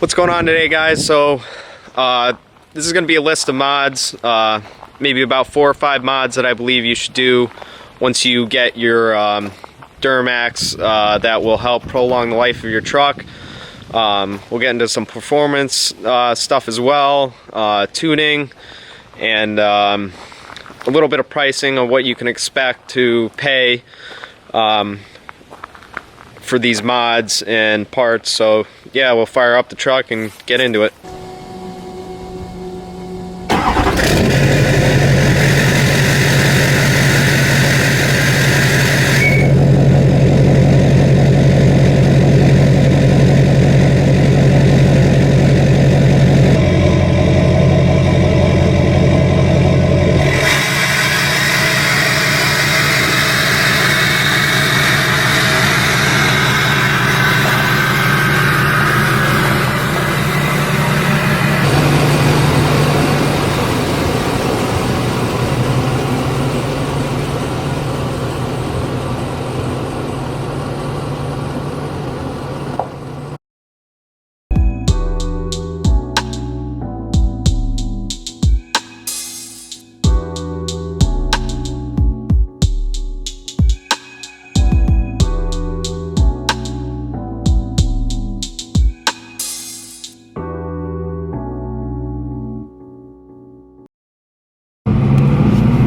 What's going on today, guys? So this is going to be a list of mods, maybe about 4 or 5 mods that I believe you should do once you get your Duramax that will help prolong the life of your truck. We'll get into some performance stuff as well, tuning, and a little bit of pricing of what you can expect to pay for these mods and parts. So yeah, we'll fire up the truck and get into it.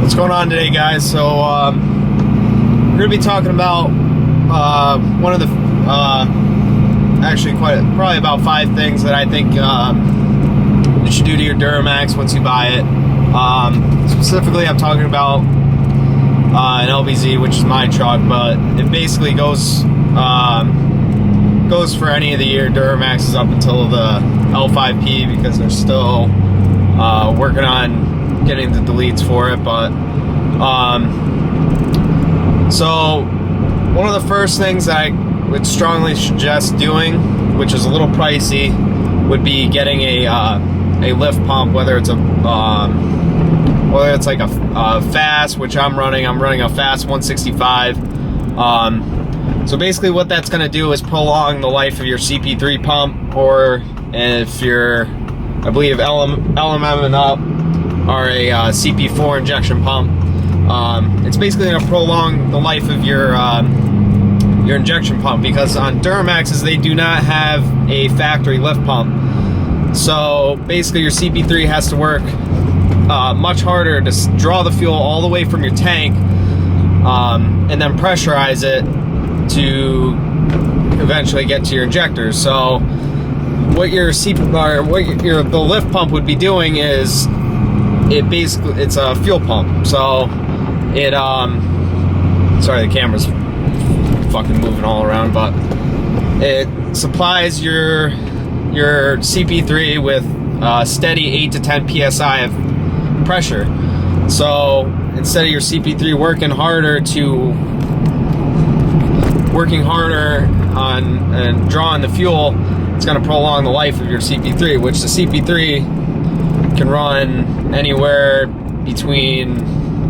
What's going on today, guys? So we're going to be talking about one of the probably about 5 things that I think you should do to your Duramax once you buy it. Specifically, I'm talking about an LBZ, which is my truck, but it basically goes for any of the year Duramaxes up until the L5P, because they're still working on getting the deletes for it. But so one of the first things I would strongly suggest doing, which is a little pricey, would be getting a lift pump, whether it's like a fast, which I'm running a fast 165. So basically what that's going to do is prolong the life of your CP3 pump, or if you're, I believe LMM and up are a CP4 injection pump. It's basically going to prolong the life of your injection pump, because on Duramaxes they do not have a factory lift pump. So basically your CP3 has to work much harder to draw the fuel all the way from your tank and then pressurize it to eventually get to your injectors. So what the lift pump would be doing is it's a fuel pump. So it sorry, the camera's fucking moving all around, but it supplies your CP3 with steady 8 to 10 psi of pressure. So instead of your CP3 working harder on and drawing the fuel, it's going to prolong the life of your CP3, which the CP3 can run anywhere between,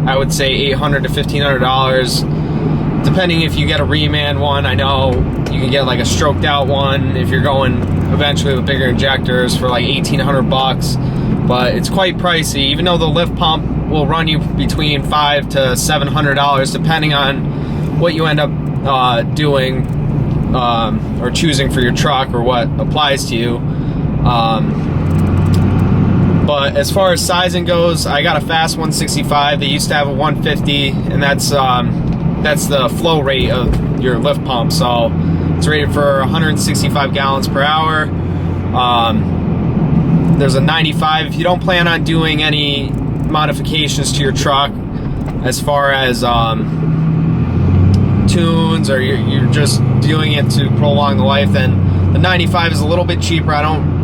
I would say, $800 to $1,500, depending if you get a reman one. I know you can get like a stroked out one if you're going eventually with bigger injectors for like $1,800, but it's quite pricey, even though the lift pump will run you between $500 to $700, depending on what you end up doing or choosing for your truck, or what applies to you. But as far as sizing goes, I got a fast 165. They used to have a 150, and that's the flow rate of your lift pump. So it's rated for 165 gallons per hour. There's a 95. If you don't plan on doing any modifications to your truck as far as tunes, or you're just doing it to prolong the life, then the 95 is a little bit cheaper. I don't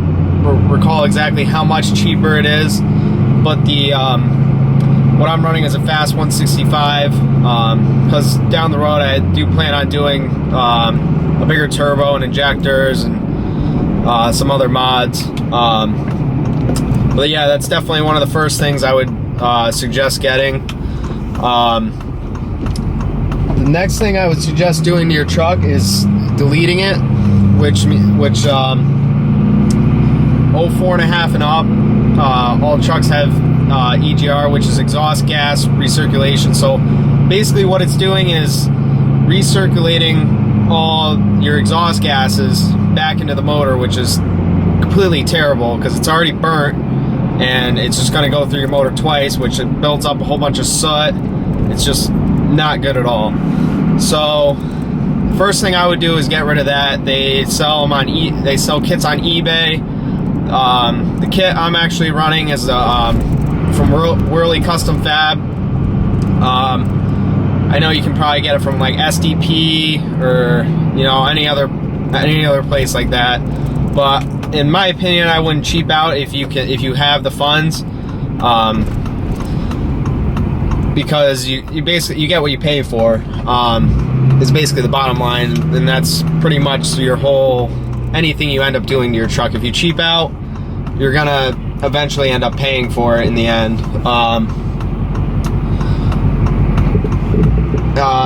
recall exactly how much cheaper it is, but the what I'm running is a fast 165, because down the road I do plan on doing a bigger turbo and injectors and some other mods. But yeah, that's definitely one of the first things I would suggest getting. The next thing I would suggest doing to your truck is deleting it, which 04.5 and up, all trucks have EGR, which is exhaust gas recirculation. So basically what it's doing is recirculating all your exhaust gases back into the motor, which is completely terrible because it's already burnt, and it's just going to go through your motor twice, which it builds up a whole bunch of soot. It's just not good at all. So first thing I would do is get rid of that. They sell them on they sell kits on eBay. The kit I'm actually running is from Whirly Custom Fab. I know you can probably get it from like SDP or any other place like that, but in my opinion, I wouldn't cheap out if you have the funds, because you basically get what you pay for. Is basically the bottom line, and that's pretty much your whole anything you end up doing to your truck. If you cheap out, you're gonna eventually end up paying for it in the end.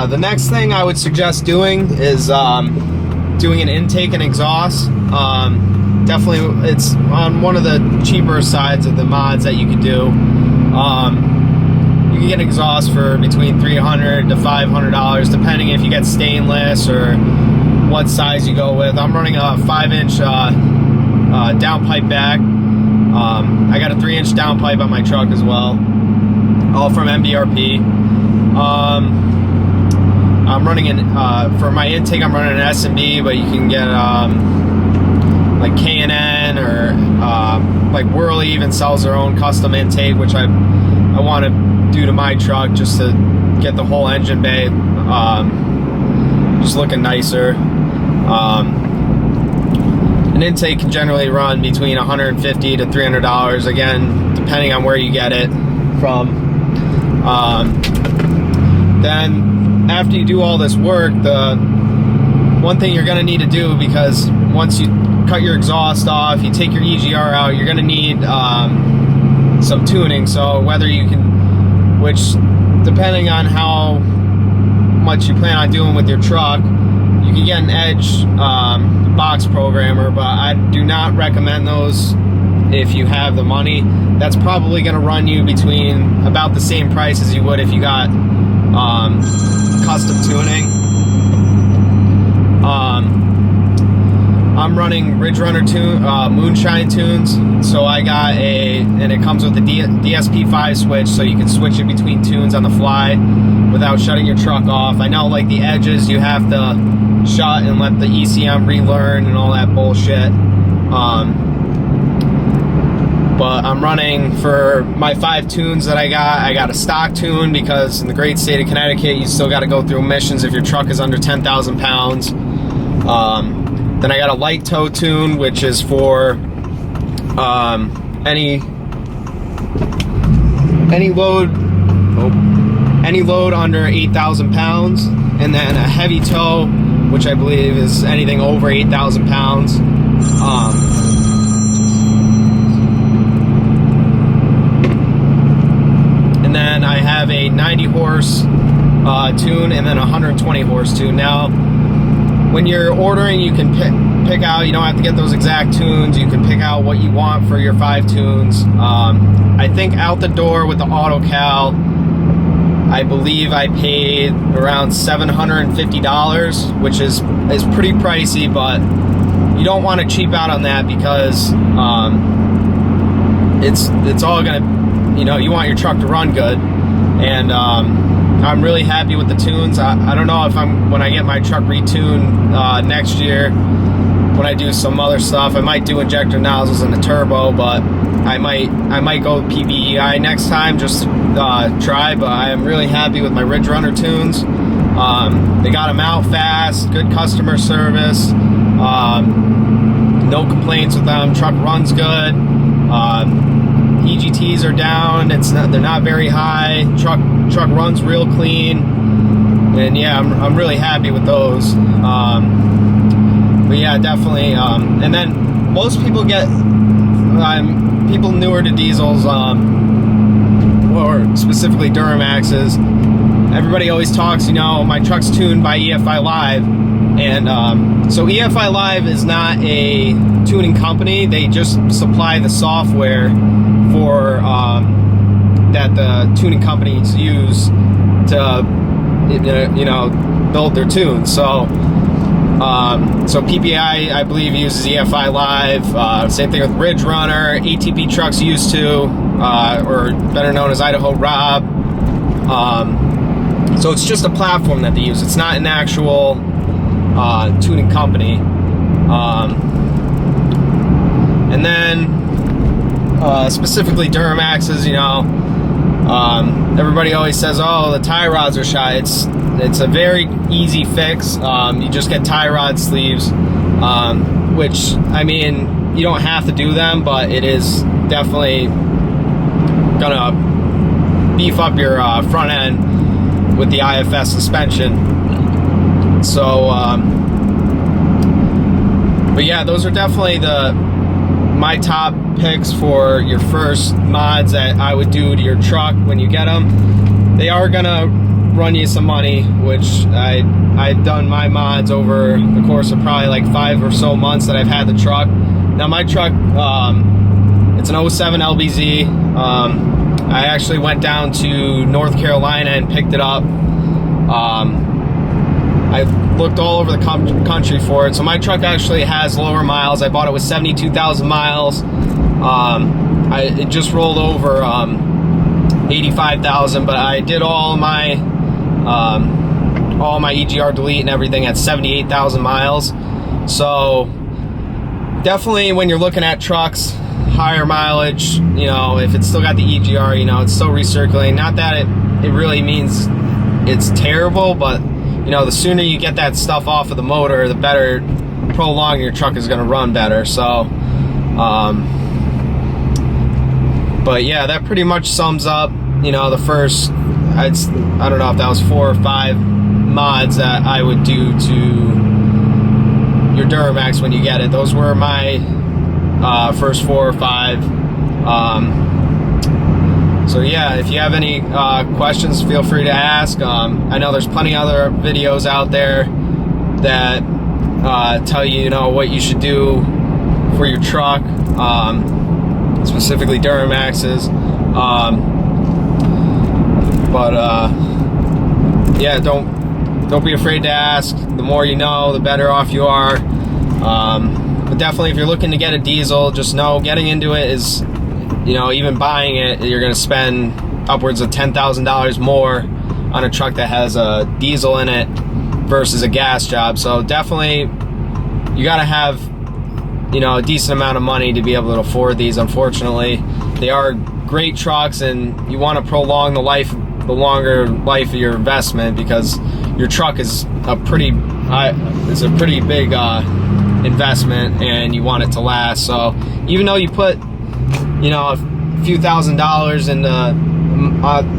The next thing I would suggest doing is doing an intake and exhaust. Definitely, it's on one of the cheaper sides of the mods that you could do. You can get exhaust for between $300 to $500, depending if you get stainless or what size you go with. I'm running a 5-inch downpipe back. I got a 3-inch downpipe on my truck as well, all from MBRP. I'm running for my intake, I'm running an S&B, but you can get like K&N or like Whirly even sells their own custom intake, which I want to do to my truck just to get the whole engine bay just looking nicer. An intake can generally run between $150 to $300, again, depending on where you get it from. Then after you do all this work, the one thing you're going to need to do, because once you cut your exhaust off, you take your EGR out, you're going to need some tuning. So whether you can, which depending on how much you plan on doing with your truck, you can get an Edge box programmer, but I do not recommend those if you have the money. That's probably going to run you between about the same price as you would if you got custom tuning. I'm running Ridge Runner Moonshine tunes, so I got and it comes with a DSP5 switch, so you can switch it between tunes on the fly without shutting your truck off. I know, like the Edges, you have to shut and let the ECM relearn and all that bullshit. But I'm running for my 5 tunes that I got a stock tune, because in the great state of Connecticut, you still got to go through emissions if your truck is under 10,000 pounds. Then I got a light tow tune, which is for any load under 8,000 pounds, and then a heavy tow, which I believe is anything over 8,000 pounds. And then I have a 90 horse tune and then a 120 horse tune. Now, when you're ordering, you can pick out, you don't have to get those exact tunes, you can pick out what you want for your 5 tunes. I think out the door with the AutoCal, I believe I paid around $750, which is pretty pricey, but you don't want to cheap out on that, because it's all gonna, you want your truck to run good. And I'm really happy with the tunes. I don't know if when I get my truck retuned next year, when I do some other stuff, I might do injector nozzles in the turbo, but I might go with PBEI next time, just try. But I am really happy with my Ridge Runner tunes. They got them out fast, good customer service, no complaints with them. Truck runs good. EGTs are down. They're not very high. Truck runs real clean, and yeah, I'm really happy with those. But yeah, definitely. And then most people people newer to diesels, or specifically Duramaxes. Everybody always talks, my truck's tuned by EFI Live, and so EFI Live is not a tuning company. They just supply the software for that the tuning companies use to build their tunes. So PPI, I believe, uses EFI Live. Same thing with Ridge Runner. ATP Trucks used to, or better known as Idaho Rob. So it's just a platform that they use. It's not an actual tuning company. And then specifically Duramaxes, everybody always says, oh, the tie rods are shot. It's a very easy fix. You just get tie rod sleeves, which, I mean, you don't have to do them, but it is definitely gonna beef up your front end with the IFS suspension. So, but yeah, those are definitely my top picks for your first mods that I would do to your truck when you get them. They are gonna run you some money, which I've done my mods over the course of probably like 5 or so months that I've had the truck. Now my truck, it's an 07 LBZ. I actually went down to North Carolina and picked it up. I looked all over the country for it. So my truck actually has lower miles. I bought it with 72,000 miles. It just rolled over 85,000, but I did all my EGR delete and everything at 78,000 miles. So definitely when you're looking at trucks, higher mileage, if it's still got the EGR, it's still recirculating. Not that it really means it's terrible, but the sooner you get that stuff off of the motor, the better prolonging your truck is going to run better. So but yeah, that pretty much sums up the first, I don't know if that was 4 or 5 mods that I would do to your Duramax when you get it. Those were my first 4 or 5. So yeah, if you have any questions, feel free to ask. I know there's plenty of other videos out there that tell you, what you should do for your truck, specifically Duramaxes. Yeah, don't be afraid to ask. The more you know, the better off you are. But definitely, if you're looking to get a diesel, just know getting into it is, even buying it, you're going to spend upwards of $10,000 more on a truck that has a diesel in it versus a gas job. So definitely, you got to have, a decent amount of money to be able to afford these. Unfortunately, they are great trucks, and you want to prolong the longer life of your investment, because your truck is a pretty big investment, and you want it to last. So even though you put a few $1,000s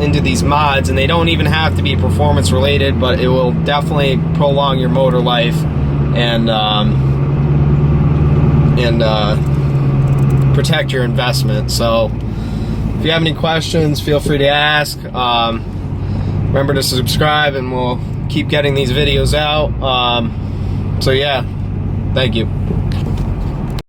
into these mods, and they don't even have to be performance related, but it will definitely prolong your motor life and protect your investment. So if you have any questions, feel free to ask. Remember to subscribe, and we'll keep getting these videos out. So yeah, thank you.